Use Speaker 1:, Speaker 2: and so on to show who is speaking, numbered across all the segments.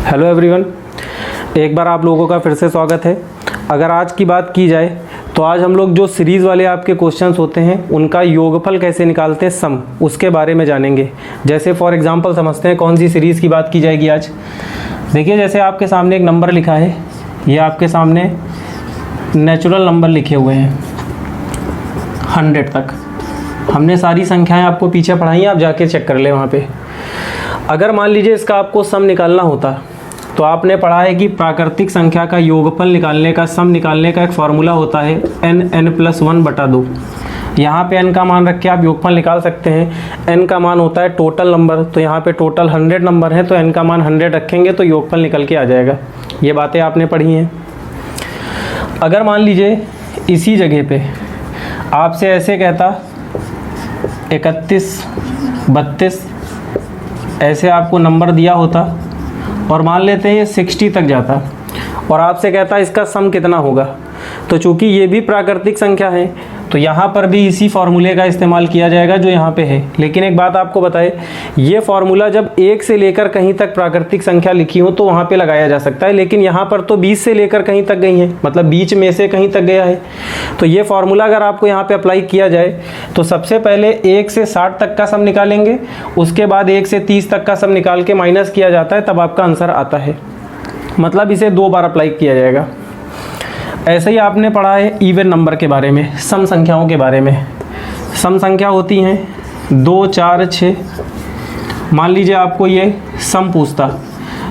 Speaker 1: Hello everyone, एक बार आप लोगों का फिर से स्वागत है। अगर आज की बात की जाए तो आज हम लोग जो सीरीज़ वाले आपके क्वेश्चंस होते हैं उनका योगफल कैसे निकालते हैं, सम, उसके बारे में जानेंगे। जैसे फॉर एग्जांपल समझते हैं कौन सी सीरीज़ की बात की जाएगी आज। देखिए, जैसे आपके सामने एक नंबर लिखा है, ये आपके सामने नेचुरल नंबर लिखे हुए हैं 100 तक। हमने सारी संख्याएं आपको पीछे पढ़ाई हैं, आप जाके चेक कर लें वहाँ पे। अगर मान लीजिए इसका आपको सम निकालना होता तो आपने पढ़ा है कि प्राकृतिक संख्या का योगफल निकालने का, सम निकालने का एक फार्मूला होता है n+1/2। यहाँ पे n का मान रख के आप योगफल निकाल सकते हैं। n का मान होता है टोटल नंबर, तो यहाँ पे टोटल 100 नंबर है तो n का मान 100 रखेंगे तो योगफल निकल के आ जाएगा। ये बातें आपने पढ़ी हैं। अगर मान लीजिए इसी जगह पे आपसे ऐसे कहता 31, 32 ऐसे आपको नंबर दिया होता और मान लेते हैं ये 60 तक जाता और आपसे कहता इसका सम कितना होगा, तो चूंकि ये भी प्राकृतिक संख्या है तो यहाँ पर भी इसी फार्मूले का इस्तेमाल किया जाएगा जो यहाँ पे है। लेकिन एक बात आपको बताए, ये फार्मूला जब 1 से लेकर कहीं तक प्राकृतिक संख्या लिखी हो तो वहाँ पे लगाया जा सकता है, लेकिन यहाँ पर तो 20 से लेकर कहीं तक गई है, मतलब बीच में से कहीं तक गया है। तो ये फार्मूला अगर आपको यहाँ पे अप्लाई किया जाए तो सबसे पहले 1 से 60 तक का सम निकालेंगे, उसके बाद 1 से 30 तक का सम निकाल के माइनस किया जाता है, तब आपका आंसर आता है। मतलब इसे 2 बार अप्लाई किया जाएगा। ऐसे ही आपने पढ़ा है इवन नंबर के बारे में, सम संख्याओं के बारे में। सम संख्या होती हैं 2, 4, 6। मान लीजिए आपको ये सम पूछता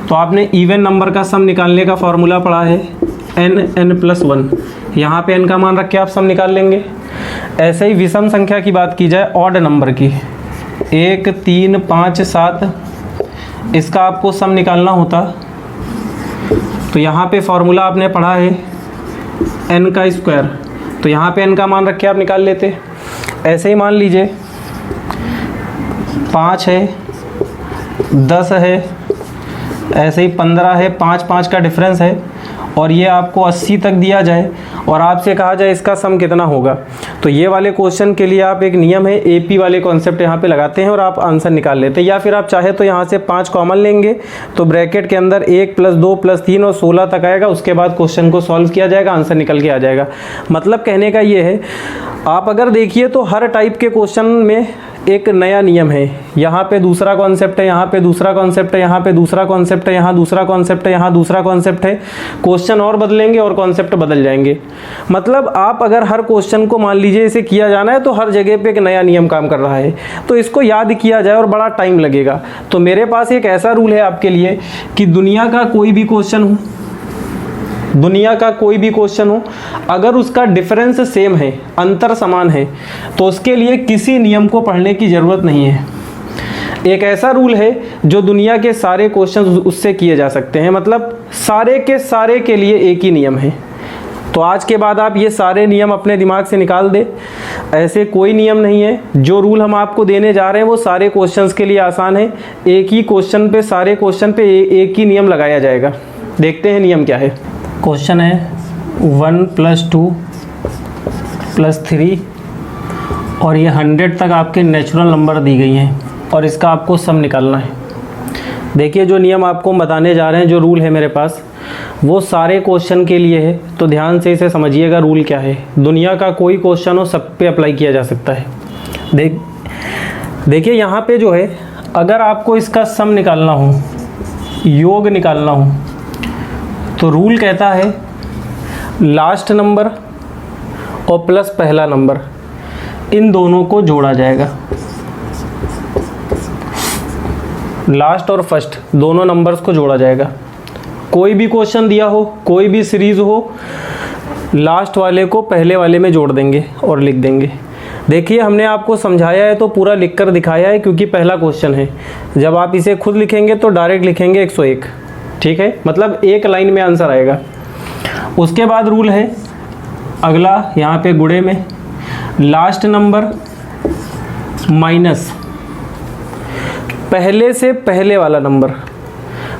Speaker 1: तो आपने इवन नंबर का सम निकालने का फॉर्मूला पढ़ा है n+1। यहाँ पे n का मान रख के आप सम निकाल लेंगे। ऐसे ही विषम संख्या की बात की जाए, ऑड नंबर की, 1, 3, 5, 7, इसका आपको सम निकालना होता तो यहाँ पे फॉर्मूला आपने पढ़ा है n का स्क्वायर, तो यहाँ पे n का मान रख के आप निकाल लेते। ऐसे ही मान लीजिए 5 है, 10 है, ऐसे ही 15 है, 5 का डिफरेंस है और ये आपको 80 तक दिया जाए और आपसे कहा जाए इसका सम कितना होगा, तो ये वाले क्वेश्चन के लिए आप एक नियम है AP वाले कॉन्सेप्ट यहाँ पे लगाते हैं और आप आंसर निकाल लेते हैं। या फिर आप चाहे तो यहाँ से 5 कॉमन लेंगे तो ब्रैकेट के अंदर 1 + 2 + 3 और 16 तक आएगा, उसके बाद क्वेश्चन को सॉल्व किया जाएगा, आंसर निकल के आ जाएगा। मतलब कहने का ये है, आप अगर देखिए तो हर टाइप के क्वेश्चन में एक नया नियम है। यहाँ पे दूसरा कॉन्सेप्ट है, यहाँ पे दूसरा कॉन्सेप्ट है, यहाँ पे दूसरा कॉन्सेप्ट है, यहाँ दूसरा कॉन्सेप्ट है, यहाँ दूसरा कॉन्सेप्ट है। क्वेश्चन और बदलेंगे और कॉन्सेप्ट बदल जाएंगे। मतलब आप अगर हर क्वेश्चन को मान लीजिए इसे किया जाना है तो हर जगह पे एक नया नियम काम कर रहा है, तो इसको याद किया जाए और बड़ा टाइम लगेगा। तो मेरे पास एक ऐसा रूल है आपके लिए कि दुनिया का कोई भी क्वेश्चन हो, अगर उसका डिफरेंस सेम है, अंतर समान है, तो उसके लिए किसी नियम को पढ़ने की ज़रूरत नहीं है। एक ऐसा रूल है जो दुनिया के सारे क्वेश्चन उससे किए जा सकते हैं, मतलब सारे के सारे के लिए एक ही नियम है। तो आज के बाद आप ये सारे नियम अपने दिमाग से निकाल दे। ऐसे कोई नियम नहीं है, जो रूल हम आपको देने जा रहे हैं वो सारे क्वेश्चंस के लिए आसान है। एक ही क्वेश्चन पे, सारे क्वेश्चन पे एक ही नियम लगाया जाएगा। देखते हैं नियम क्या है। क्वेश्चन है 1 + 2 + 3 और ये 100 तक आपके नेचुरल नंबर दी गई हैं और इसका आपको सम निकालना है। देखिए, जो नियम आपको बताने जा रहे हैं, जो रूल है मेरे पास, वो सारे क्वेश्चन के लिए है, तो ध्यान से इसे समझिएगा। रूल क्या है, दुनिया का कोई क्वेश्चन हो सब पे अप्लाई किया जा सकता है। देखिए यहाँ पे जो है, अगर आपको इसका सम निकालना हो, योग निकालना हो, तो रूल कहता है लास्ट नंबर और प्लस पहला नंबर, इन दोनों को जोड़ा जाएगा। लास्ट और फर्स्ट दोनों नंबर्स को जोड़ा जाएगा। कोई भी क्वेश्चन दिया हो, कोई भी सीरीज़ हो, लास्ट वाले को पहले वाले में जोड़ देंगे और लिख देंगे। देखिए, हमने आपको समझाया है तो पूरा लिख कर दिखाया है, क्योंकि पहला क्वेश्चन है। जब आप इसे खुद लिखेंगे तो डायरेक्ट लिखेंगे 101, ठीक है, मतलब एक लाइन में आंसर आएगा। उसके बाद रूल है अगला, यहाँ पे गुणे में लास्ट नंबर माइनस पहले से पहले वाला नंबर।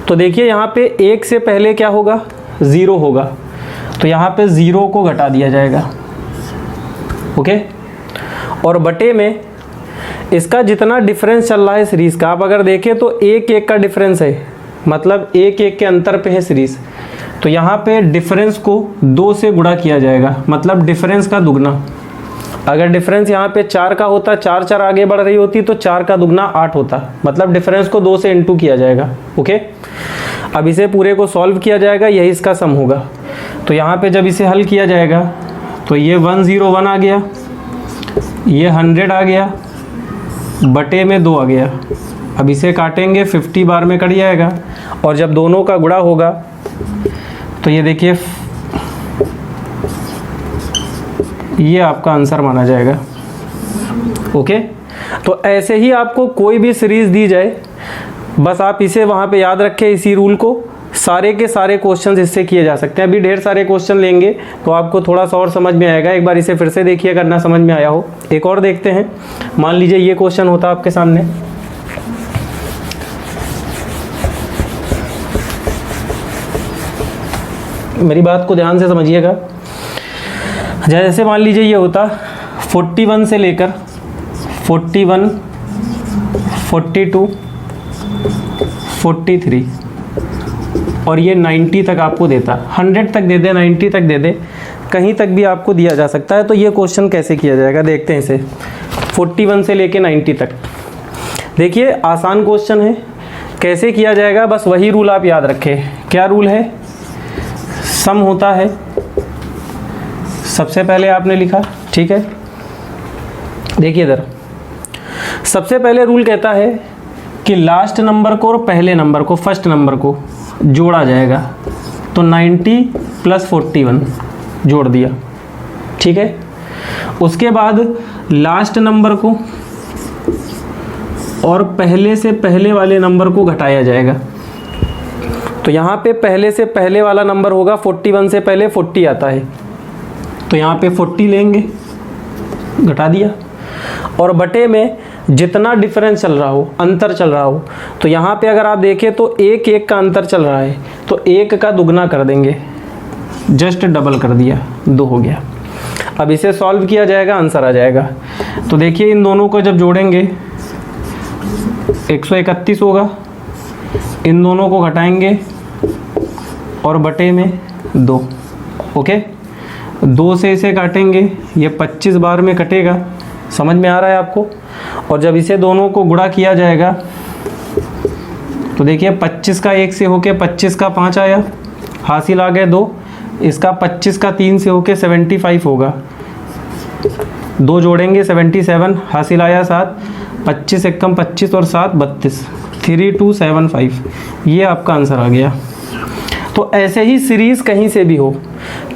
Speaker 1: तो देखिए यहाँ पे 1 से पहले क्या होगा, 0 होगा, तो यहाँ पे 0 को घटा दिया जाएगा। ओके, और बटे में इसका जितना डिफरेंस चल रहा है सीरीज़ का, आप अगर देखें तो 1 का डिफरेंस है, मतलब एक एक के अंतर पे है सीरीज। तो यहाँ पे डिफरेंस को 2 से गुणा किया जाएगा, मतलब डिफरेंस का दुगना। अगर डिफरेंस यहाँ पे 4 का होता, 4 4 आगे बढ़ रही होती तो 4 का दुगना 8 होता, मतलब डिफरेंस को 2 से इंटू किया जाएगा। ओके, अब इसे पूरे को सॉल्व किया जाएगा, यही इसका सम होगा। तो यहाँ पे जब इसे हल किया जाएगा तो ये 101 आ गया, ये 100 आ गया, बटे में 2 आ गया। अब इसे काटेंगे, 50 बार में कट जाएगा, और जब दोनों का गुणा होगा तो ये देखिए ये आपका आंसर माना जाएगा। ओके, तो ऐसे ही आपको कोई भी सीरीज दी जाए, बस आप इसे वहाँ पे याद रखें, इसी रूल को। सारे के सारे क्वेश्चंस इससे किए जा सकते हैं। अभी ढेर सारे क्वेश्चन लेंगे तो आपको थोड़ा सा और समझ में आएगा। एक बार इसे फिर से देखिए, अगर ना समझ में आया हो। एक और देखते हैं। मान लीजिए ये क्वेश्चन होता आपके सामने, मेरी बात को ध्यान से समझिएगा। जैसे मान लीजिए ये होता 41 से लेकर 41, 42, 43 और ये 90 तक आपको देता। 100 तक दे दे, 90 तक दे दे, कहीं तक भी आपको दिया जा सकता है। तो ये क्वेश्चन कैसे किया जाएगा देखते हैं इसे। 41 से लेके 90 तक, देखिए आसान क्वेश्चन है। कैसे किया जाएगा, बस वही रूल आप याद रखें। क्या रूल है? सम होता है, सबसे पहले आपने लिखा, ठीक है। देखिए इधर सबसे पहले रूल कहता है कि लास्ट नंबर को और पहले नंबर को, फर्स्ट नंबर को जोड़ा जाएगा। तो 90 प्लस 41 जोड़ दिया, ठीक है। उसके बाद लास्ट नंबर को और पहले से पहले वाले नंबर को घटाया जाएगा। तो यहाँ पे पहले से पहले वाला नंबर होगा, 41 से पहले 40 आता है, तो यहाँ पे 40 लेंगे, घटा दिया। और बटे में जितना डिफरेंस चल रहा हो, अंतर चल रहा हो, तो यहाँ पे अगर आप देखें तो 1 1 का अंतर चल रहा है, तो 1 का दुगना कर देंगे, जस्ट डबल कर दिया, 2 हो गया। अब इसे सॉल्व किया जाएगा, आंसर आ जाएगा। तो देखिए इन दोनों को जब जोड़ेंगे 131 होगा, इन दोनों को घटाएंगे और बटे में 2। ओके, 2 से इसे काटेंगे, ये 25 बार में कटेगा। समझ में आ रहा है आपको? और जब इसे दोनों को गुणा किया जाएगा तो देखिए 25 का 1 से होके 25 का 5 आया, हासिल आ गए 2। इसका 25 का 3 से होके 75 होगा, 2 जोड़ेंगे 77, हासिल आया 7। 25 एकम 25 और 7 32, 3275, ये आपका आंसर आ गया। तो ऐसे ही सीरीज़ कहीं से भी हो,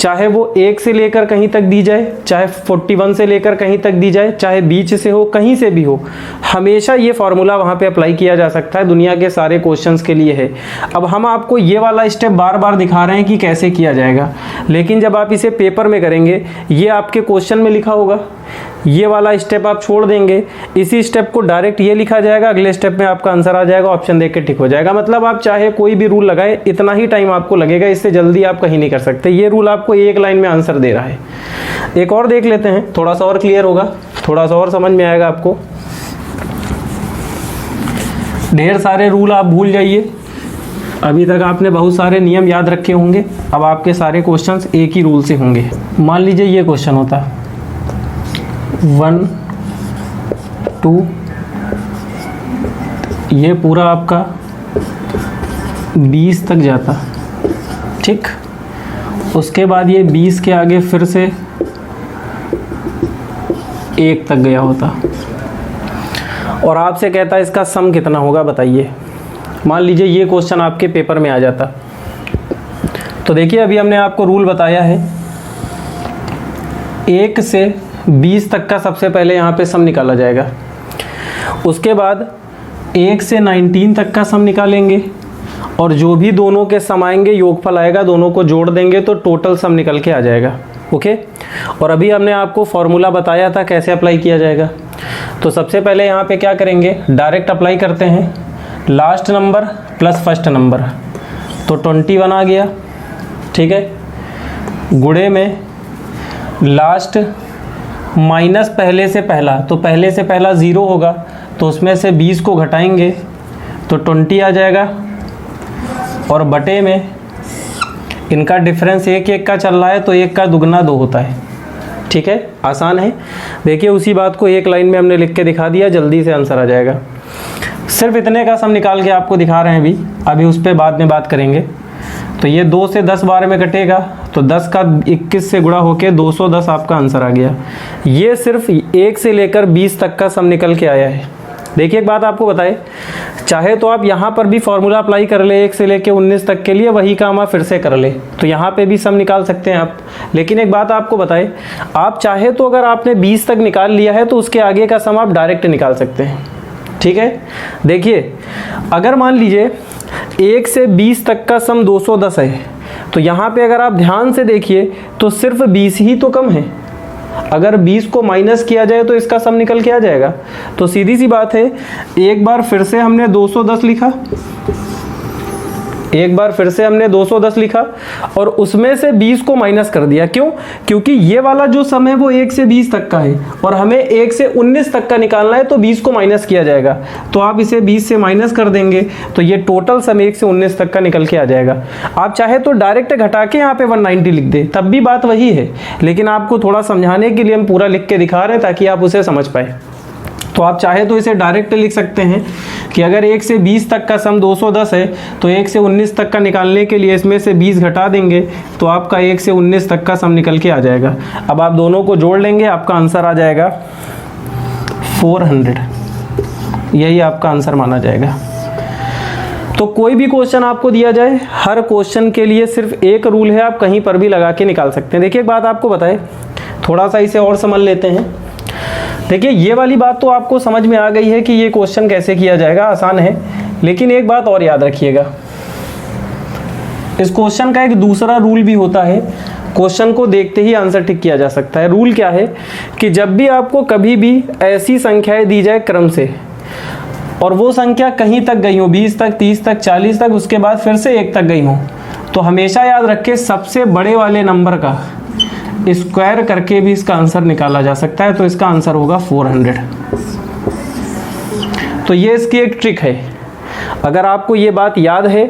Speaker 1: चाहे वो 1 से लेकर कहीं तक दी जाए, चाहे 41 से लेकर कहीं तक दी जाए, चाहे बीच से हो, कहीं से भी हो, हमेशा ये फार्मूला वहाँ पे अप्लाई किया जा सकता है। दुनिया के सारे क्वेश्चंस के लिए है। अब हम आपको ये वाला स्टेप बार बार दिखा रहे हैं कि कैसे किया जाएगा, लेकिन जब आप इसे पेपर में करेंगे, ये आपके क्वेश्चन में लिखा होगा, ये वाला स्टेप आप छोड़ देंगे, इसी स्टेप को डायरेक्ट ये लिखा जाएगा, अगले स्टेप में आपका आंसर आ जाएगा, ऑप्शन देख के ठीक हो जाएगा। मतलब आप चाहे कोई भी रूल लगाए, इतना ही टाइम आपको लगेगा, इससे जल्दी आप कहीं नहीं कर सकते। ये रूल आपको एक लाइन में आंसर दे रहा है। एक और देख लेते हैं, थोड़ा सा और क्लियर होगा, थोड़ा सा और समझ में आएगा आपको। ढेर सारे रूल आप भूल जाइए, अभी तक आपने बहुत सारे नियम याद रखे होंगे, अब आपके सारे क्वेश्चंस एक ही रूल से होंगे। मान लीजिए ये क्वेश्चन होता 1 2, ये पूरा आपका 20 तक जाता, ठीक। उसके बाद ये 20 के आगे फिर से 1 तक गया होता, और आपसे कहता है इसका सम कितना होगा बताइए। मान लीजिए ये क्वेश्चन आपके पेपर में आ जाता। तो देखिए अभी हमने आपको रूल बताया है, 1 से 20 तक का सबसे पहले यहाँ पे सम निकाला जाएगा। उसके बाद 1 से 19 तक का सम निकालेंगे, और जो भी दोनों के सम आएंगे, योगफल आएगा, दोनों को जोड़ देंगे तो टोटल सम निकल के आ जाएगा। ओके, और अभी हमने आपको फॉर्मूला बताया था कैसे अप्लाई किया जाएगा। तो सबसे पहले यहाँ पे क्या करेंगे, डायरेक्ट अप्लाई करते हैं, last number plus first number, तो 21 आ गया, ठीक है। गुणे में लास्ट माइनस पहले से पहला, तो पहले से पहला 0 होगा, तो उसमें से 20 को घटाएंगे तो 20 आ जाएगा। और बटे में इनका डिफरेंस 1 का चल रहा है तो 1 का दुगना 2 होता है। ठीक है, आसान है। देखिए उसी बात को एक लाइन में हमने लिख के दिखा दिया, जल्दी से आंसर आ जाएगा। सिर्फ इतने का सम निकाल के आपको दिखा रहे हैं अभी उस पर बाद में बात करेंगे। तो ये 2 से 10 बार में कटेगा तो 10 का 21 से गुणा होके 210 आपका आंसर आ गया। ये सिर्फ 1 से लेकर 20 तक का सम निकल के आया है। देखिए एक बात आपको बताए, चाहे तो आप यहाँ पर भी फॉर्मूला अप्लाई कर ले 1 से लेकर 19 तक के लिए, वही काम आप फिर से कर ले तो यहाँ पे भी सम निकाल सकते हैं आप। लेकिन एक बात आपको बताए, आप चाहे तो अगर आपने 20 तक निकाल लिया है तो उसके आगे का सम आप डायरेक्ट निकाल सकते हैं। ठीक है, देखिए अगर मान लीजिए 1 से 20 तक का सम 210 है तो यहाँ पे अगर आप ध्यान से देखिए तो सिर्फ 20 ही तो कम है। अगर 20 को माइनस किया जाए तो इसका सम निकल के आ जाएगा। तो सीधी सी बात है, एक बार फिर से हमने 210 लिखा, एक बार फिर से हमने 210 लिखा और उसमें से 20 को माइनस कर दिया। क्यों? क्योंकि ये वाला जो सम है वो 1 से 20 तक का है और हमें 1 से 19 तक का निकालना है तो 20 को माइनस किया जाएगा। तो आप इसे 20 से माइनस कर देंगे तो ये टोटल सम 1 से 19 तक का निकल के आ जाएगा। आप चाहे तो डायरेक्ट घटा के यहाँ पे 190 लिख दे, तब भी बात वही है, लेकिन आपको थोड़ा समझाने के लिए हम पूरा लिख के दिखा रहे हैं ताकि आप उसे समझ पाए। तो आप चाहे तो इसे डायरेक्ट लिख सकते हैं कि अगर 1 से 20 तक का सम 210 है तो 1 से 19 तक का निकालने के लिए इसमें से 20 घटा देंगे तो आपका 1 से 19 तक का सम निकल के आ जाएगा। अब आप दोनों को जोड़ लेंगे, आपका आंसर आ जाएगा 400। यही आपका आंसर माना जाएगा। तो कोई भी क्वेश्चन आपको दिया जाए, हर क्वेश्चन के लिए सिर्फ एक रूल है, आप कहीं पर भी लगा के निकाल सकते हैं। देखिए एक बात आपको बताए, थोड़ा सा इसे और समझ लेते हैं। देखिए ये वाली बात तो आपको समझ में आ गई है कि ये क्वेश्चन कैसे किया जाएगा, आसान है। लेकिन एक बात और याद रखिएगा, इस क्वेश्चन का एक दूसरा रूल भी होता है। क्वेश्चन को देखते ही आंसर टिक किया जा सकता है। रूल क्या है कि जब भी आपको कभी भी ऐसी संख्याएं दी जाए क्रम से और वो संख्या कहीं तक गई हो, 20 तक, 30 तक, 40 तक, उसके बाद फिर से 1 तक गई हो, तो हमेशा याद रखें सबसे बड़े वाले नंबर का स्क्वायर करके भी इसका आंसर निकाला जा सकता है। तो इसका आंसर होगा 400। तो ये इसकी एक ट्रिक है। अगर आपको ये बात याद है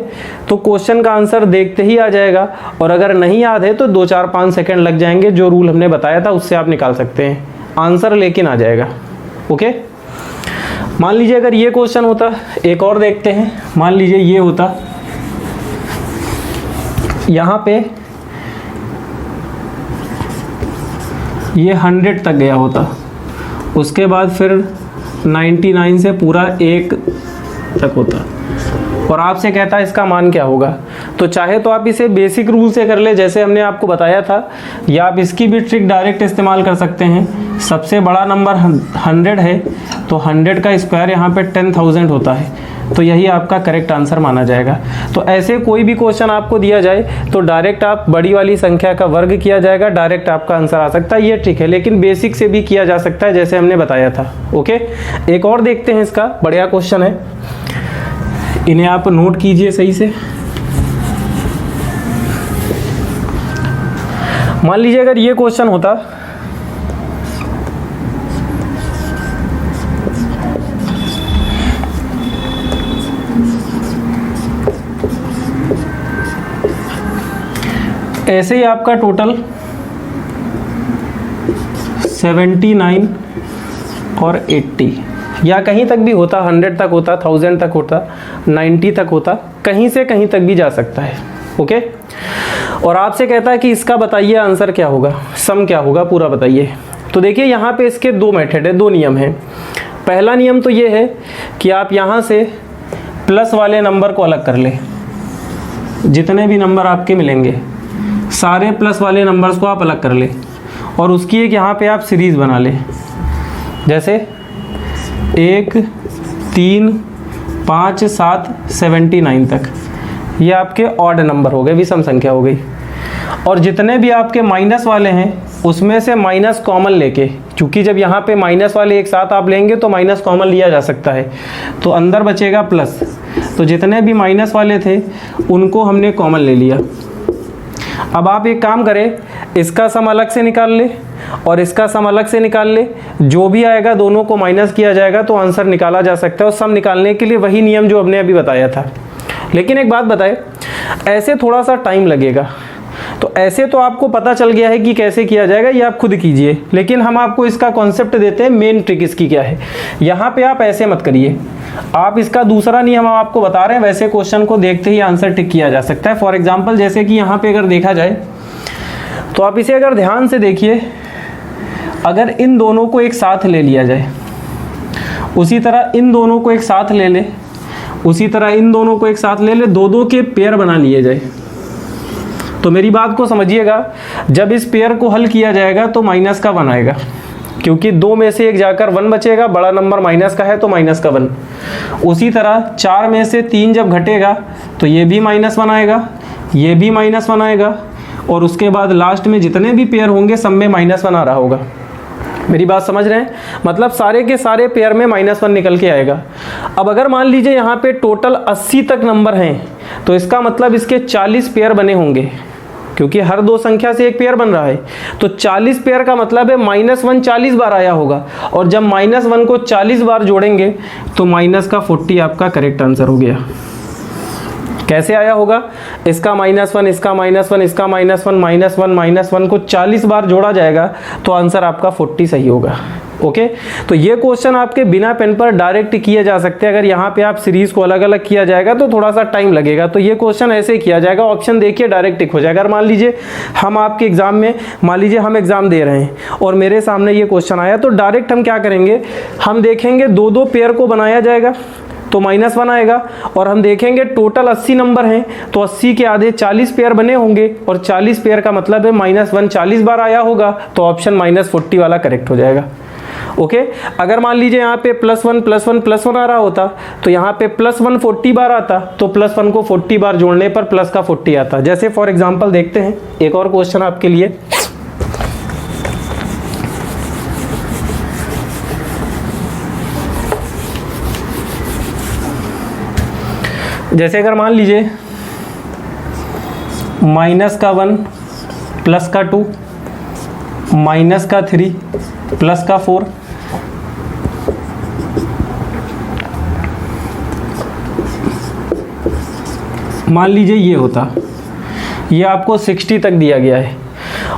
Speaker 1: तो क्वेश्चन का आंसर देखते ही आ जाएगा, और अगर नहीं याद है तो 2, 4, 5 सेकंड लग जाएंगे। जो रूल हमने बताया था उससे आप निकाल सकते हैं आंसर, लेकिन आ जाएगा। ओके, मान लीजिए अगर ये क्वेश्चन होता, एक और देखते हैं, मान लीजिए ये होता, यहाँ पे ये 100 तक गया होता, उसके बाद फिर 99 से पूरा 1 तक होता और आपसे कहता है इसका मान क्या होगा। तो चाहे तो आप इसे बेसिक रूल से कर ले जैसे हमने आपको बताया था, या आप इसकी भी ट्रिक डायरेक्ट इस्तेमाल कर सकते हैं। सबसे बड़ा नंबर 100 है तो 100 का स्क्वायर यहाँ पे 10,000 होता है, तो यही आपका करेक्ट आंसर माना जाएगा। तो ऐसे कोई भी क्वेश्चन आपको दिया जाए तो डायरेक्ट आप बड़ी वाली संख्या का वर्ग किया जाएगा, डायरेक्ट आपका आंसर आ सकता है। ये ठीक है, लेकिन बेसिक से भी किया जा सकता है जैसे हमने बताया था। ओके, एक और देखते हैं, इसका बढ़िया क्वेश्चन है, इन्हें आप नोट कीजिए सही से। मान लीजिए अगर ये क्वेश्चन होता, ऐसे ही आपका टोटल 79 और 80 या कहीं तक भी होता, 100 तक होता, 1000 तक होता, 90 तक होता, कहीं से कहीं तक भी जा सकता है। ओके, और आपसे कहता है कि इसका बताइए आंसर क्या होगा, सम क्या होगा, पूरा बताइए। तो देखिए यहाँ पे इसके 2 मेथड है, 2 नियम हैं। पहला नियम तो ये है कि आप यहाँ से प्लस वाले नंबर को अलग कर ले, जितने भी नंबर आपके मिलेंगे सारे प्लस वाले नंबर्स को आप अलग कर ले और उसकी एक यहाँ पे आप सीरीज़ बना ले, जैसे 1, 3, 5, 7, 79 तक। ये आपके ऑड नंबर हो गए, विषम संख्या हो गई। और जितने भी आपके माइनस वाले हैं उसमें से माइनस कॉमन लेके, क्योंकि जब यहाँ पे माइनस वाले एक साथ आप लेंगे तो माइनस कॉमन लिया जा सकता है, तो अंदर बचेगा प्लस। तो जितने भी माइनस वाले थे उनको हमने कॉमन ले लिया। अब आप एक काम करें, इसका सम अलग से निकाल ले और इसका सम अलग से निकाल ले, जो भी आएगा दोनों को माइनस किया जाएगा तो आंसर निकाला जा सकता है। और सम निकालने के लिए वही नियम जो हमने अभी बताया था। लेकिन एक बात बताए, ऐसे थोड़ा सा टाइम लगेगा। तो ऐसे तो आपको पता चल गया है कि कैसे किया जाएगा, ये आप खुद कीजिए, लेकिन हम आपको इसका कॉन्सेप्ट देते हैं, मेन ट्रिक इसकी क्या है। यहाँ पे आप ऐसे मत करिए, आप इसका दूसरा नियम हम आपको बता रहे हैं, वैसे क्वेश्चन को देखते ही आंसर टिक किया जा सकता है। फॉर एग्जाम्पल जैसे कि यहाँ पे अगर देखा जाए तो आप इसे अगर ध्यान से देखिए, अगर इन दोनों को एक साथ ले लिया जाए, उसी तरह इन दोनों को एक साथ ले ले, उसी तरह इन दोनों को एक साथ ले ले, दो के पेयर बना लिए जाए, तो मेरी बात को समझिएगा, जब इस पेयर को हल किया जाएगा तो माइनस का 1 आएगा, क्योंकि 2 में से एक जाकर 1 बचेगा, बड़ा नंबर माइनस का है तो माइनस का 1। उसी तरह 4 में से 3 जब घटेगा तो ये भी -1 आएगा, ये भी -1 आएगा, और उसके बाद लास्ट में जितने भी पेयर होंगे सब में -1 आ रहा होगा। मेरी बात समझ रहे हैं? मतलब सारे के सारे पेयर में -1 निकल के आएगा। अब अगर मान लीजिए यहाँ पे टोटल 80 तक नंबर हैं, तो इसका मतलब इसके 40 पेयर बने होंगे, क्योंकि हर 2 संख्या से एक पेयर बन रहा है। तो 40 पेयर का मतलब है -1 40 बार आया होगा, और जब -1 को 40 बार जोड़ेंगे तो -40 आपका करेक्ट आंसर हो गया। कैसे आया होगा? इसका -1, इसका -1, इसका -1 -1 को 40 बार जोड़ा जाएगा तो आंसर आपका 40 सही होगा। ओके, तो ये क्वेश्चन आपके बिना पेन पर डायरेक्ट किए जा सकते हैं। अगर यहाँ पे आप सीरीज को अलग अलग किया जाएगा तो थोड़ा सा टाइम लगेगा, तो ये क्वेश्चन ऐसे किया जाएगा, ऑप्शन देखिए डायरेक्ट टिक हो जाएगा। अगर मान लीजिए हम आपके एग्जाम में, मान लीजिए हम एग्जाम दे रहे हैं और मेरे सामने ये क्वेश्चन आया, तो डायरेक्ट हम क्या करेंगे, हम देखेंगे 2 पेयर को बनाया जाएगा तो -1 आएगा, और हम देखेंगे टोटल 80 नंबर हैं तो 80 के आधे 40 पेयर बने होंगे, और 40 पेयर का मतलब है -1 40 बार आया होगा, तो ऑप्शन -40 वाला करेक्ट हो जाएगा। ओके, अगर मान लीजिए यहाँ पे +1 आ रहा होता, तो यहाँ पे +1 40 बार आता, तो +1 को 40 बार जोड़ने पर प्लस का 40 आता। जैसे फॉर एग्जांपल देखते हैं एक और क्वेश्चन आपके लिए। जैसे अगर मान लीजिए -1 +2 -3 +4, मान लीजिए ये होता, ये आपको 60 तक दिया गया है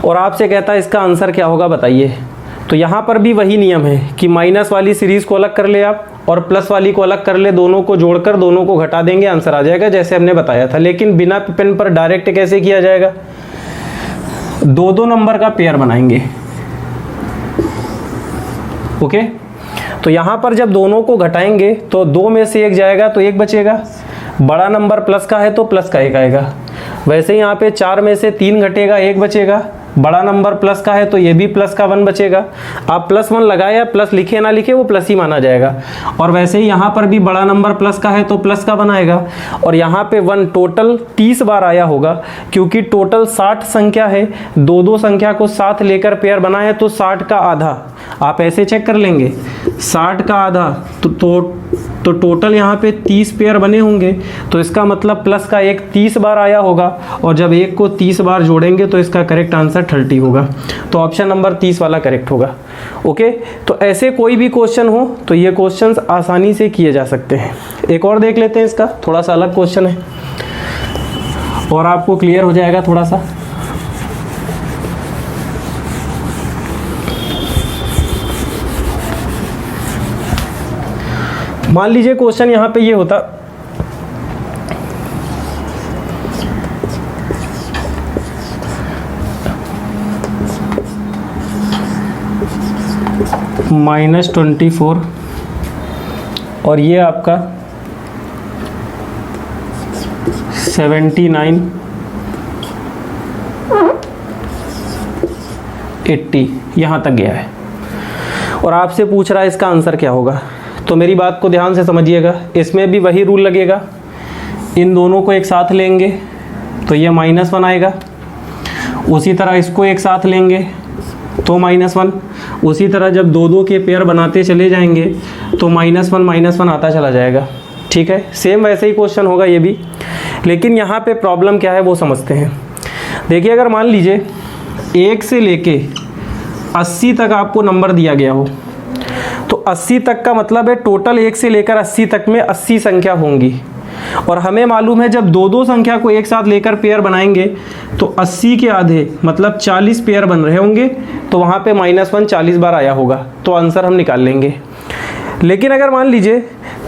Speaker 1: और आपसे कहता है इसका आंसर क्या होगा बताइए। तो यहाँ पर भी वही नियम है कि माइनस वाली सीरीज को अलग कर ले आप और प्लस वाली को अलग कर ले, दोनों को जोड़कर दोनों को घटा देंगे, आंसर आ जाएगा जैसे हमने बताया था। लेकिन बिना पेन पर डायरेक्ट कैसे किया जाएगा, 2 नंबर का पेयर बनाएंगे। ओके, तो यहाँ पर जब दोनों को घटाएंगे तो 2 में से 1 जाएगा तो 1 बचेगा, बड़ा नंबर प्लस का है तो प्लस का 1 आएगा। वैसे यहाँ पे 4 में से 3 घटेगा, 1 बचेगा, बड़ा नंबर प्लस का है तो ये भी प्लस का 1 बचेगा। आप +1 लगाए या प्लस लिखे ना लिखे वो प्लस ही माना जाएगा। और वैसे ही यहाँ पर भी बड़ा नंबर प्लस का है तो प्लस का 1 आएगा, और यहाँ पे 1 टोटल 30 बार आया होगा, क्योंकि टोटल 60 संख्या है, 2 संख्या को साथ लेकर पेयर बना है तो 60 का आधा, आप ऐसे चेक कर लेंगे 60 का आधा तो टोटल यहाँ पे 30 पेयर बने होंगे, तो इसका मतलब प्लस का 1 30 बार आया होगा, और जब 1 को 30 बार जोड़ेंगे तो इसका करेक्ट आंसर 30 होगा। तो ऑप्शन नंबर 30 वाला करेक्ट होगा। ओके, तो ऐसे कोई भी क्वेश्चन हो तो ये क्वेश्चंस आसानी से किए जा सकते हैं। एक और देख लेते हैं, इसका थोड़ा सा अलग क्वेश्चन है और आपको क्लियर हो जाएगा थोड़ा सा। मान लीजिए क्वेश्चन यहाँ पे ये होता, -24 और ये आपका 79 80 यहाँ तक गया है, और आपसे पूछ रहा है इसका आंसर क्या होगा। तो मेरी बात को ध्यान से समझिएगा, इसमें भी वही रूल लगेगा, इन दोनों को एक साथ लेंगे तो ये -1 आएगा, उसी तरह इसको एक साथ लेंगे तो -1, उसी तरह जब 2 के पेयर बनाते चले जाएंगे तो -1 आता चला जाएगा। ठीक है, सेम वैसे ही क्वेश्चन होगा ये भी, लेकिन यहाँ पे प्रॉब्लम क्या है वो समझते हैं। देखिए, अगर मान लीजिए 1 से लेके 80 तक आपको नंबर दिया गया हो, तो 80 तक का मतलब है टोटल 1 से लेकर 80 तक में 80 संख्या होंगी। और हमें मालूम है जब दो दो संख्या को एक साथ लेकर पेयर बनाएंगे तो 80 के आधे मतलब 40 पेयर बन रहे होंगे, तो वहाँ पे -1 40 बार आया होगा, तो आंसर हम निकाल लेंगे। लेकिन अगर मान लीजिए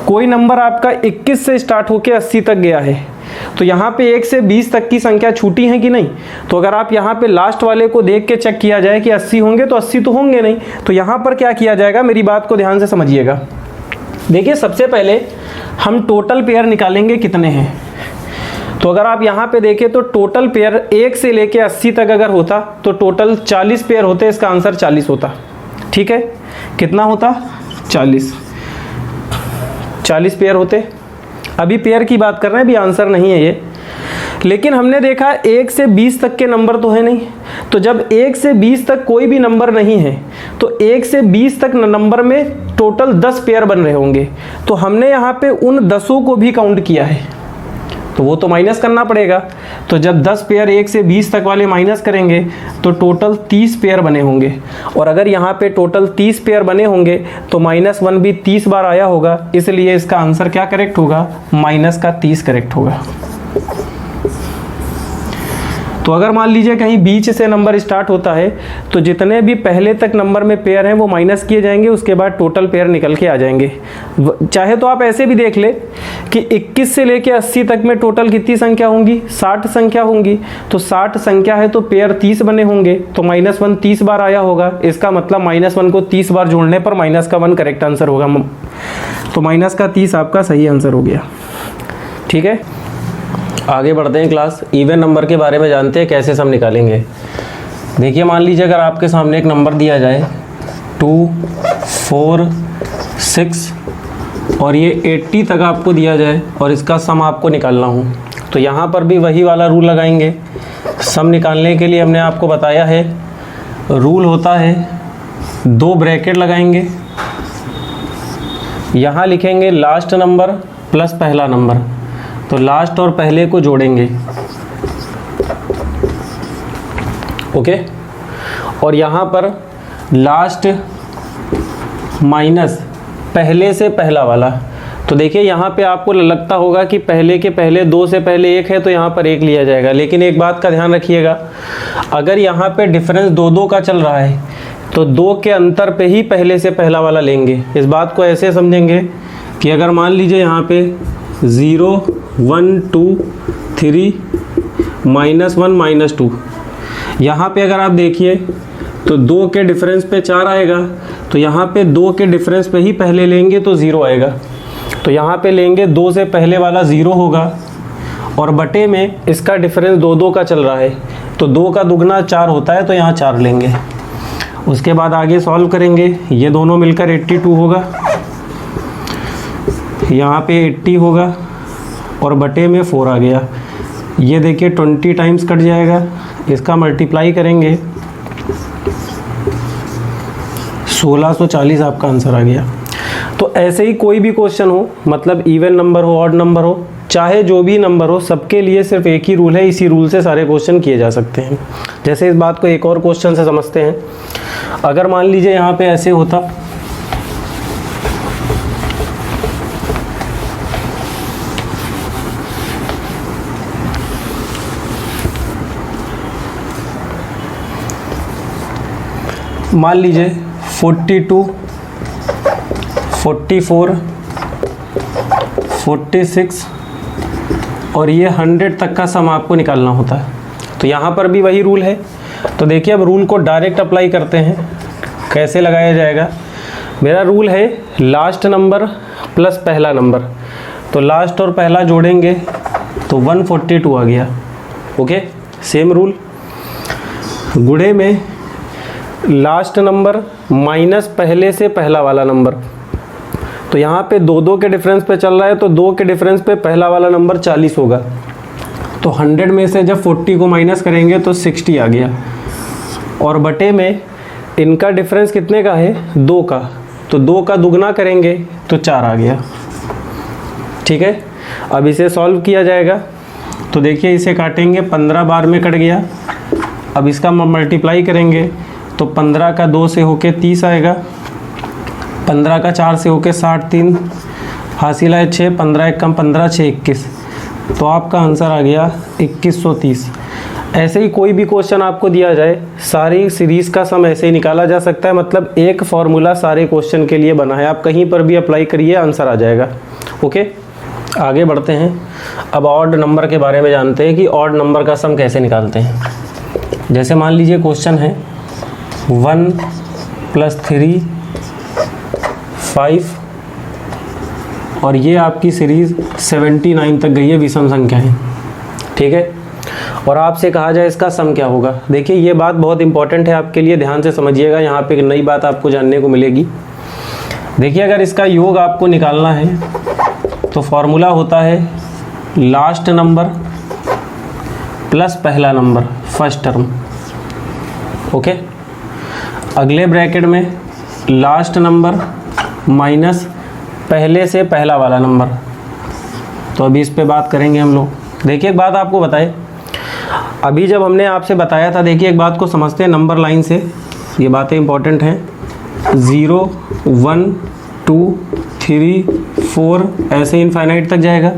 Speaker 1: कोई नंबर आपका 21 से स्टार्ट होकर 80 तक गया है, तो यहाँ पे 1 से 20 तक की संख्या छूटी है कि नहीं। तो अगर आप यहाँ पे लास्ट वाले को देख के चेक किया जाए कि 80 होंगे, तो 80 तो होंगे नहीं। तो यहाँ पर क्या किया जाएगा, मेरी बात को ध्यान से समझिएगा। देखिए सबसे पहले हम टोटल पेयर निकालेंगे कितने हैं। तो अगर आप यहाँ पे देखें तो टोटल पेयर 1 से लेके 80 तक अगर होता तो टोटल 40 पेयर होते, इसका आंसर 40 होता। ठीक है, कितना होता, 40 पेयर होते। अभी पेयर की बात कर रहे हैं, अभी आंसर नहीं है ये। लेकिन हमने देखा 1 से 20 तक के नंबर तो है नहीं, तो जब 1 से 20 तक कोई भी नंबर नहीं है तो 1 से 20 तक नंबर में टोटल 10 पेयर बन रहे होंगे। तो हमने यहाँ पे उन 10 को भी काउंट किया है, तो वो तो माइनस करना पड़ेगा। तो जब 10 पेयर 1 से 20 तक वाले माइनस करेंगे तो टोटल 30 पेयर बने होंगे। और अगर यहाँ पे टोटल 30 पेयर बने होंगे तो -1 भी 30 बार आया होगा, इसलिए इसका आंसर क्या करेक्ट होगा, -30 करेक्ट होगा। तो अगर मान लीजिए कहीं बीच से नंबर स्टार्ट होता है तो जितने भी पहले तक नंबर में पेयर हैं वो माइनस किए जाएंगे, उसके बाद टोटल पेयर निकल के आ जाएंगे। चाहे तो आप ऐसे भी देख ले कि 21 से लेके 80 तक में टोटल कितनी संख्या होंगी, 60 संख्या होंगी। तो 60 संख्या है तो पेयर 30 बने होंगे, तो -1 30 बार आया होगा। इसका मतलब -1 को 30 बार जोड़ने पर -1 करेक्ट आंसर होगा। तो -30 आपका सही आंसर हो गया। ठीक है, आगे बढ़ते हैं क्लास। इवन नंबर के बारे में जानते हैं, कैसे सम निकालेंगे। देखिए मान लीजिए अगर आपके सामने एक नंबर दिया जाए 2, 4, 6 और ये 80 तक आपको दिया जाए और इसका सम आपको निकालना हो, तो यहाँ पर भी वही वाला रूल लगाएंगे। सम निकालने के लिए हमने आपको बताया है, रूल होता है 2 ब्रैकेट लगाएंगे, यहाँ लिखेंगे लास्ट नंबर प्लस पहला नंबर, तो लास्ट और पहले को जोड़ेंगे। ओके, और यहाँ पर लास्ट माइनस पहले से पहला वाला। तो देखिए यहाँ पे आपको लगता होगा कि पहले के पहले 2 से पहले 1 है तो यहाँ पर 1 लिया जाएगा, लेकिन एक बात का ध्यान रखिएगा, अगर यहाँ पे डिफरेंस 2 का चल रहा है तो 2 के अंतर पे ही पहले से पहला वाला लेंगे। इस बात को ऐसे समझेंगे कि अगर मान लीजिए यहाँ पे 0, 1, 2, 3, -1, -2, यहाँ पे अगर आप देखिए तो 2 के डिफरेंस पे 4 आएगा, तो यहाँ पे 2 के डिफरेंस पे ही पहले लेंगे तो 0 आएगा। तो यहाँ पे लेंगे 2 से पहले वाला 0 होगा, और बटे में इसका डिफरेंस 2 का चल रहा है, तो 2 का दुगना 4 होता है, तो यहाँ 4 लेंगे। उसके बाद आगे सॉल्व करेंगे, ये दोनों मिलकर 82 होगा, यहाँ पे 80 होगा और बटे में 4 आ गया। ये देखिए 20 टाइम्स कट जाएगा, इसका मल्टीप्लाई करेंगे 1640 आपका आंसर आ गया। तो ऐसे ही कोई भी क्वेश्चन हो, मतलब इवन नंबर हो, ऑड नंबर हो, चाहे जो भी नंबर हो, सबके लिए सिर्फ एक ही रूल है, इसी रूल से सारे क्वेश्चन किए जा सकते हैं। जैसे इस बात को एक और क्वेश्चन से समझते हैं। अगर मान लीजिए यहाँ पे ऐसे होता, मान लीजिए 42, 44, 46 और ये 100 तक का सम आपको निकालना होता है, तो यहाँ पर भी वही रूल है। तो देखिए अब रूल को डायरेक्ट अप्लाई करते हैं, कैसे लगाया जाएगा। मेरा रूल है लास्ट नंबर प्लस पहला नंबर, तो लास्ट और पहला जोड़ेंगे तो 142 आ गया। ओके, सेम रूल, गुणे में लास्ट नंबर माइनस पहले से पहला वाला नंबर, तो यहाँ पे 2 के डिफरेंस पे चल रहा है, तो 2 के डिफरेंस पे पहला वाला नंबर 40 होगा, तो 100 में से जब 40 को माइनस करेंगे तो 60 आ गया, और बटे में इनका डिफरेंस कितने का है, 2 का, तो 2 का दुगना करेंगे तो 4 आ गया। ठीक है, अब इसे सॉल्व किया जाएगा, तो देखिए इसे काटेंगे, 15 बार में कट गया। अब इसका मल्टीप्लाई करेंगे तो 15 का 2 से होके 30 आएगा, 15 का 4 से होके 60, 3 हासिल है 6, 15 एक कम 15, 6 21, तो आपका आंसर आ गया 2130। ऐसे ही कोई भी क्वेश्चन आपको दिया जाए, सारी सीरीज़ का सम ऐसे ही निकाला जा सकता है, मतलब एक फॉर्मूला सारे क्वेश्चन के लिए बना है, आप कहीं पर भी अप्लाई करिए आंसर आ जाएगा। ओके, आगे बढ़ते हैं। अब ऑड नंबर के बारे में जानते हैं कि ऑड नंबर का सम कैसे निकालते हैं। जैसे मान लीजिए क्वेश्चन है 1 + 3 5 और ये आपकी सीरीज़ 79 तक गई है, विषम संख्या है, ठीक है। और आपसे कहा जाए इसका सम क्या होगा। देखिए ये बात बहुत इंपॉर्टेंट है आपके लिए, ध्यान से समझिएगा, यहाँ पे एक नई बात आपको जानने को मिलेगी। देखिए अगर इसका योग आपको निकालना है तो फॉर्मूला होता है लास्ट नंबर प्लस पहला नंबर, फर्स्ट टर्म। ओके, अगले ब्रैकेट में लास्ट नंबर माइनस पहले से पहला वाला नंबर। तो अभी इस पे बात करेंगे हम लोग। देखिए एक बात आपको बताए, अभी जब हमने आपसे बताया था, देखिए एक बात को समझते हैं नंबर लाइन से, ये बातें इंपॉर्टेंट हैं। 0 1 2 3 4 ऐसे इनफाइनाइट तक जाएगा,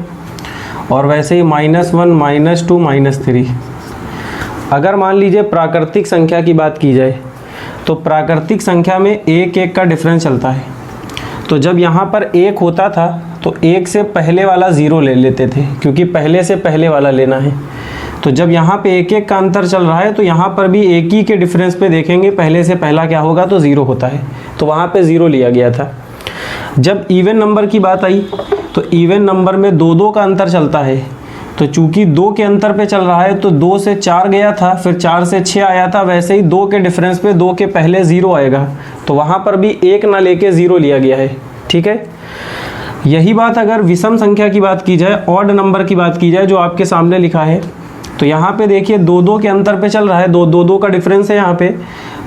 Speaker 1: और वैसे ही -1 -2 -3। अगर मान लीजिए प्राकृतिक संख्या की बात की जाए तो प्राकृतिक संख्या में 1 1 का डिफरेंस चलता है। तो जब यहाँ पर 1 होता था तो 1 से पहले वाला 0 ले लेते थे, क्योंकि पहले से पहले वाला लेना है। तो जब यहाँ पे 1 1 का अंतर चल रहा है तो यहाँ पर भी 1 ही के डिफरेंस पे देखेंगे, पहले से पहला क्या होगा तो 0 होता है, तो वहाँ पे 0 लिया गया था। जब इवन नंबर की बात आई तो इवन नंबर में 2 2 का अंतर चलता है, तो चूंकि 2 के अंतर पे चल रहा है तो 2 से 4 गया था, फिर 4 से 6 आया था, वैसे ही 2 के डिफरेंस पे 2 के पहले 0 आएगा, तो वहाँ पर भी 1 ना लेके 0 लिया गया है, ठीक है। यही बात अगर विषम संख्या की बात की जाए, ऑड नंबर की बात की जाए, जो आपके सामने लिखा है, तो यहाँ पे देखिए 2 2 के अंतर पे चल रहा है, 2 2 का डिफरेंस है यहाँ पे,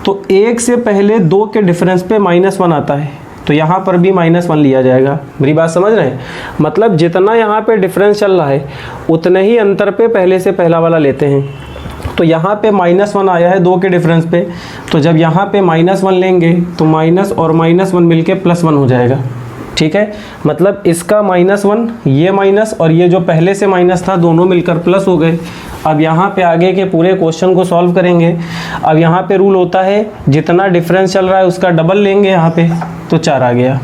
Speaker 1: तो 1 से पहले 2 के डिफरेंस पे -1 आता है, तो यहाँ पर भी -1 लिया जाएगा। मेरी बात समझ रहे हैं, मतलब जितना यहाँ पे डिफरेंस चल रहा है उतने ही अंतर पे पहले से पहला वाला लेते हैं। तो यहाँ पे -1 आया है 2 के डिफरेंस पे, तो जब यहाँ पे -1 लेंगे तो माइनस और -1 मिलके +1 हो जाएगा, ठीक है। मतलब इसका -1, ये माइनस और ये जो पहले से माइनस था, दोनों मिलकर प्लस हो गए। अब यहाँ पे आगे के पूरे क्वेश्चन को सॉल्व करेंगे। अब यहाँ पे रूल होता है जितना डिफरेंस चल रहा है उसका डबल लेंगे यहाँ पे, तो 4 आ गया।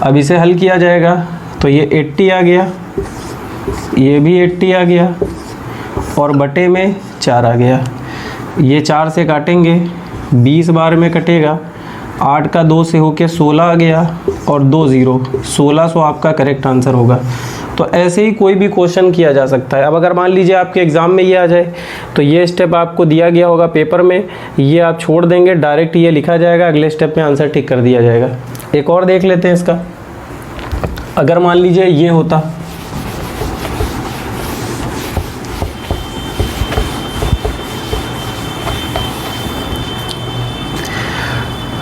Speaker 1: अब इसे हल किया जाएगा तो ये 80 आ गया, ये भी 80 आ गया, और बटे में 4 आ गया। ये 4 से काटेंगे, 20 बार में कटेगा, 8 का 2 से होके 16 आ गया, और 2 0, 1600 आपका करेक्ट आंसर होगा। तो ऐसे ही कोई भी क्वेश्चन किया जा सकता है। अब अगर मान लीजिए आपके एग्ज़ाम में ये आ जाए तो ये स्टेप आपको दिया गया होगा पेपर में, ये आप छोड़ देंगे, डायरेक्ट ये लिखा जाएगा, अगले स्टेप में आंसर टिक कर दिया जाएगा। एक और देख लेते हैं इसका। अगर मान लीजिए ये होता,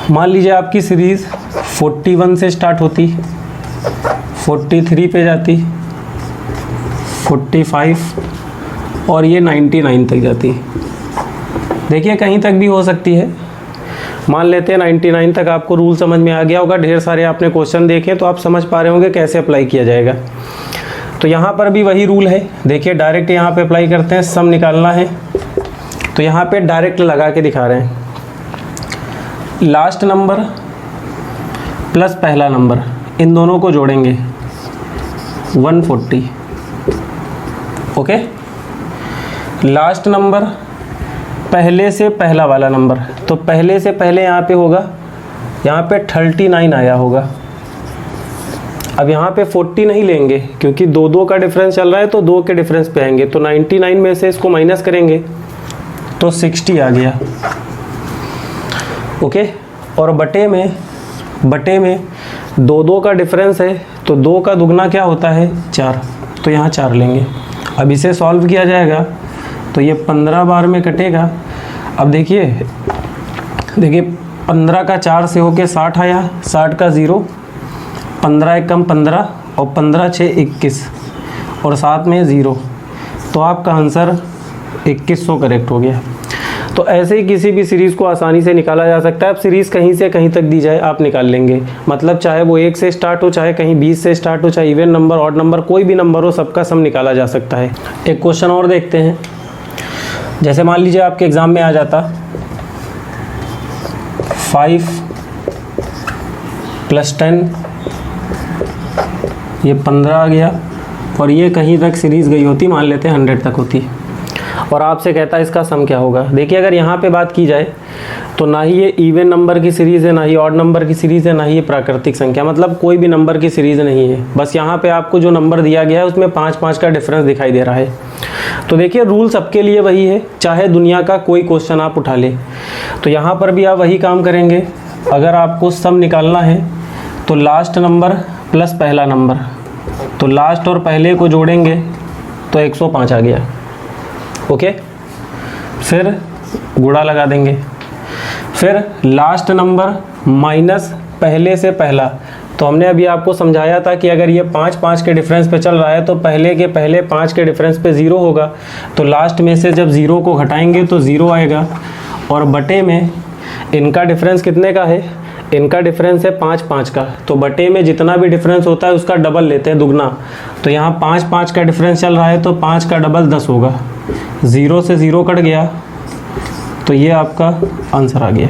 Speaker 1: मान लीजिए आपकी सीरीज़ 41 से स्टार्ट होती, 43 पे जाती, 45 और ये 99 तक जाती। देखिए कहीं तक भी हो सकती है, मान लेते हैं 99 तक आपको रूल समझ में आ गया होगा, ढेर सारे आपने क्वेश्चन देखे तो आप समझ पा रहे होंगे कैसे अप्लाई किया जाएगा। तो यहाँ पर भी वही रूल है, देखिए डायरेक्ट यहाँ पे अप्लाई करते हैं, सम निकालना है तो यहाँ पे डायरेक्ट लगा के दिखा रहे हैं। लास्ट नंबर प्लस पहला नंबर, इन दोनों को जोड़ेंगे 140। ओके, लास्ट नंबर पहले से पहला वाला नंबर, तो पहले से पहले यहाँ पे होगा, यहाँ पे 39 आया होगा। अब यहाँ पे 40 नहीं लेंगे क्योंकि 2 2 का डिफरेंस चल रहा है, तो 2 के डिफरेंस पे आएंगे, तो 99 में से इसको माइनस करेंगे तो 60 आ गया। ओके, और बटे में 2 2 का डिफरेंस है, तो 2 का दुगना क्या होता है 4, तो यहाँ 4 लेंगे। अब इसे सॉल्व किया जाएगा तो ये 15 बार में कटेगा। अब देखिए 15 का 4 से होके 60 आया, 60 का 0, 15 एक कम 15 और 15 6 21 और साथ में 0, तो आपका आंसर 2100 करेक्ट हो गया। तो तो ऐसे ही किसी भी सीरीज़ को आसानी से निकाला जा सकता है। अब सीरीज़ कहीं से कहीं तक दी जाए आप निकाल लेंगे, मतलब चाहे वो 1 से स्टार्ट हो, चाहे कहीं 20 से स्टार्ट हो, चाहे इवन नंबर ऑड नंबर कोई भी नंबर हो, सबका सम निकाला जा सकता है। एक क्वेश्चन और देखते हैं। जैसे मान लीजिए आपके एग्ज़ाम में आ जाता 5 + 10, ये 15 आ गया, और ये कहीं तक सीरीज़ गई होती, मान लेते हैं 100 तक होती, और आपसे कहता है इसका सम क्या होगा। देखिए अगर यहाँ पे बात की जाए तो ना ही ये इवन नंबर की सीरीज़ है, ना ही ऑड नंबर की सीरीज़ है, ना ही ये प्राकृतिक संख्या, मतलब कोई भी नंबर की सीरीज़ नहीं है। बस यहाँ पे आपको जो नंबर दिया गया है उसमें 5-5 का डिफरेंस दिखाई दे रहा है। तो देखिए रूल सबके लिए वही है, चाहे दुनिया का कोई क्वेश्चन आप उठा ले, तो यहाँ पर भी आप वही काम करेंगे। अगर आपको सम निकालना है तो लास्ट नंबर प्लस पहला नंबर, तो लास्ट और पहले को जोड़ेंगे तो 105 आ गया, ओके। फिर गुणा लगा देंगे, फिर लास्ट नंबर माइनस पहले से पहला। तो हमने अभी आपको समझाया था कि अगर ये 5-5 के डिफरेंस पे चल रहा है तो पहले के पहले 5 के डिफरेंस पे 0 होगा, तो लास्ट में से जब 0 को घटाएंगे तो 0 आएगा, और बटे में इनका डिफरेंस कितने का है, इनका डिफरेंस है 5-5 का, तो बटे में जितना भी डिफरेंस होता है उसका डबल लेते हैं, दुगना। तो यहाँ 5-5 का डिफरेंस चल रहा है तो 5 का डबल 10 होगा, 0 से 0 कट गया, तो ये आपका आंसर आ गया।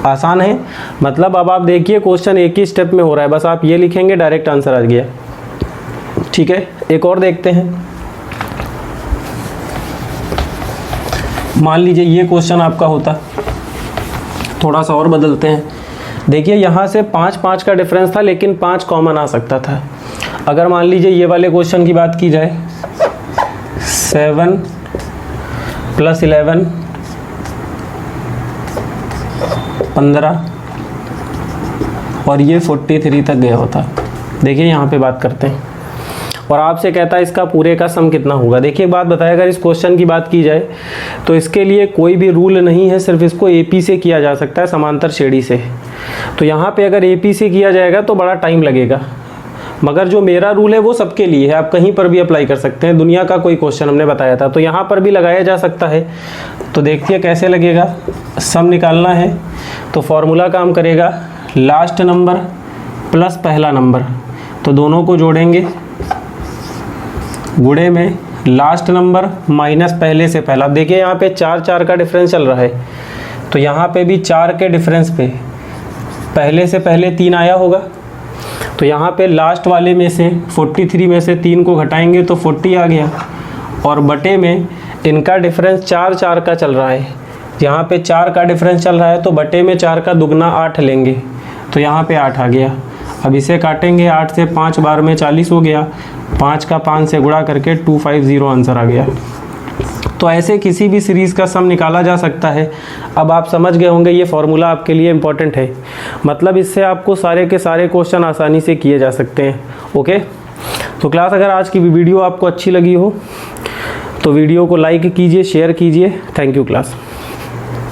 Speaker 1: आसान है, मतलब अब आप देखिए क्वेश्चन एक ही स्टेप में हो रहा है, बस आप ये लिखेंगे डायरेक्ट आंसर आ गया। ठीक है, एक और देखते हैं। मान लीजिए ये क्वेश्चन आपका होता, थोड़ा सा और बदलते हैं। देखिए यहाँ से 5-5 का डिफरेंस था, लेकिन 5 कॉमन आ सकता था। अगर मान लीजिए ये वाले क्वेश्चन की बात की जाए, 7 + 11 15, और ये 43 तक गया होता। देखिए यहाँ पे बात करते हैं, और आपसे कहता है इसका पूरे का सम कितना होगा। देखिए एक बात बताया, अगर इस क्वेश्चन की बात की जाए तो इसके लिए कोई भी रूल नहीं है, सिर्फ इसको एपी से किया जा सकता है, समांतर श्रेणी से। तो यहाँ पे अगर एपी से किया जाएगा तो बड़ा टाइम लगेगा, मगर जो मेरा रूल है वो सबके लिए है, आप कहीं पर भी अप्लाई कर सकते हैं। दुनिया का कोई क्वेश्चन हमने बताया था तो यहाँ पर भी लगाया जा सकता है। तो देखिए कैसे लगेगा, सम निकालना है तो फॉर्मूला काम करेगा, लास्ट नंबर प्लस पहला नंबर, तो दोनों को जोड़ेंगे, गुणे में लास्ट नंबर माइनस पहले से पहला। अब देखिए यहाँ पे 4-4 का डिफरेंस चल रहा है, तो यहाँ पे भी 4 के डिफरेंस पे पहले से पहले 3 आया होगा, तो यहाँ पे लास्ट वाले में से 43 में से 3 को घटाएंगे तो 40 आ गया, और बटे में इनका डिफरेंस 4-4 का चल रहा है। यहाँ पे 4 का डिफरेंस चल रहा है तो बटे में 4 का दुगना 8 लेंगे, तो यहाँ पे 8 आ गया। अब इसे काटेंगे, 8 से 5 बार में 40 हो गया, 5 का 5 से गुणा करके 250 आंसर आ गया। तो ऐसे किसी भी सीरीज़ का सम निकाला जा सकता है। अब आप समझ गए होंगे ये फॉर्मूला आपके लिए इम्पॉर्टेंट है, मतलब इससे आपको सारे के सारे क्वेश्चन आसानी से किए जा सकते हैं। ओके, तो क्लास अगर आज की वीडियो आपको अच्छी लगी हो तो वीडियो को लाइक कीजिए, शेयर कीजिए। Thank you class.